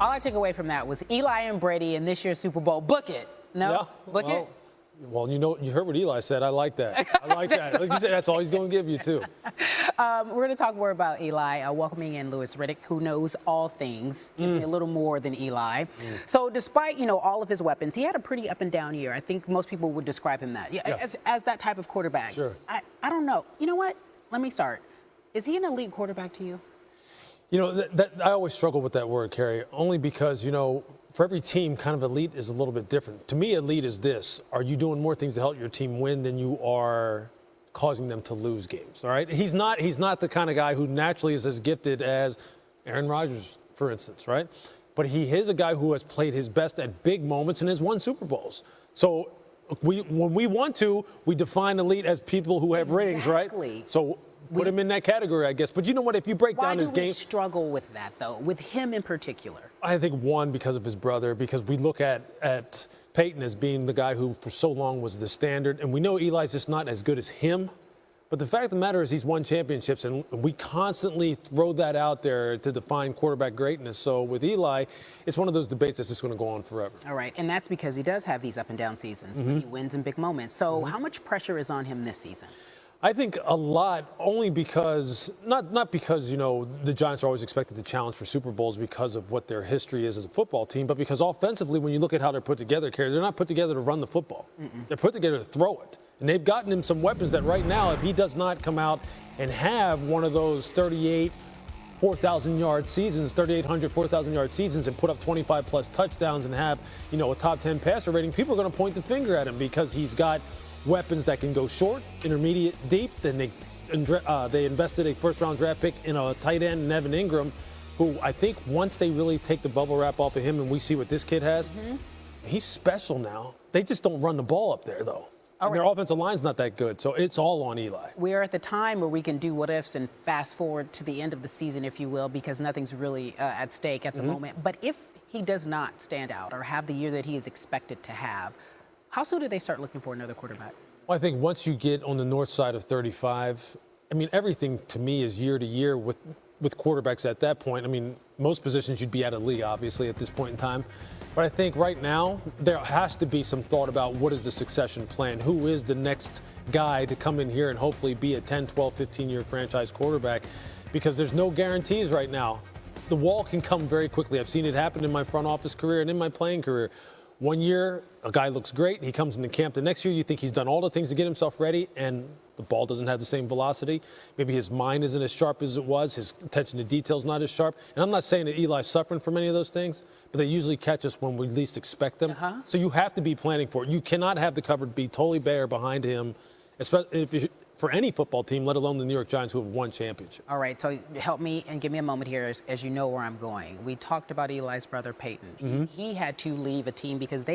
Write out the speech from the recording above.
All I took away from that was Eli and Brady in this year's Super Bowl. Book it. No? Yeah, Book it? Well, you heard what Eli said. I like that. I like that. Like you said, that's all he's going to give you, too. We're going to talk more about Eli, welcoming in Louis Riddick, who knows all things, gives me a little more than Eli. So despite, all of his weapons, he had a pretty up and down year. I think most people would describe him that. As that type of quarterback. Sure. I don't know. You know what? Let me start. Is he an elite quarterback to you? I always struggle with that word, Carrie, only because, for every team, kind of elite is a little bit different. To me, elite is this. Are you doing more things to help your team win than you are causing them to lose games, all right? He's not the kind of guy who naturally is as gifted as Aaron Rodgers, for instance, right? But he is a guy who has played his best at big moments and has won Super Bowls. So when we want to, we define elite as people who have rings, right? So put him in that category, I guess. But you know what? If you break down his game. Why do we struggle with that, though, with him in particular? I think, one, because of his brother, because we look at Peyton as being the guy who for so long was the standard. And we know Eli's just not as good as him. But the fact of the matter is he's won championships, and we constantly throw that out there to define quarterback greatness. So with Eli, it's one of those debates that's just going to go on forever. All right, and that's because he does have these up and down seasons. He wins in big moments. So how much pressure is on him this season? I think a lot, only because, not because, the Giants are always expected to challenge for Super Bowls because of what their history is as a football team, but because offensively, when you look at how they're put together, Kerry, they're not put together to run the football. They're put together to throw it. And they've gotten him some weapons that right now, if he does not come out and have one of those 38, 4,000-yard seasons, 3,800, 4,000-yard seasons, and put up 25-plus touchdowns and have, a top 10 passer rating, people are going to point the finger at him because he's got weapons that can go short, intermediate, deep. Then they invested a first-round draft pick in a tight end, Nevin Ingram, who I think once they really take the bubble wrap off of him and we see what this kid has, he's special now. They just don't run the ball up there, though. And their offensive line's not that good, so it's all on Eli. We are at the time where we can do what-ifs and fast forward to the end of the season, if you will, because nothing's really at stake at the moment. But if he does not stand out or have the year that he is expected to have, how soon do they start looking for another quarterback? Well, I think once you get on the north side of 35, everything to me is year to year with quarterbacks at that point. Most positions you'd be out of league, obviously, at this point in time. But I think right now there has to be some thought about what is the succession plan. Who is the next guy to come in here and hopefully be a 10, 12, 15-year franchise quarterback? Because there's no guarantees right now. The wall can come very quickly. I've seen it happen in my front office career and in my playing career. One year, a guy looks great. He comes into camp. The next year, you think he's done all the things to get himself ready, and the ball doesn't have the same velocity. Maybe his mind isn't as sharp as it was. His attention to detail is not as sharp. And I'm not saying that Eli's suffering from any of those things, but they usually catch us when we least expect them. So you have to be planning for it. You cannot have the cupboard be totally bare behind him, especially for any football team, let alone the New York Giants, who have won championships. All right, so help me and give me a moment here as you know where I'm going. We talked about Eli's brother, Peyton. He had to leave a team because they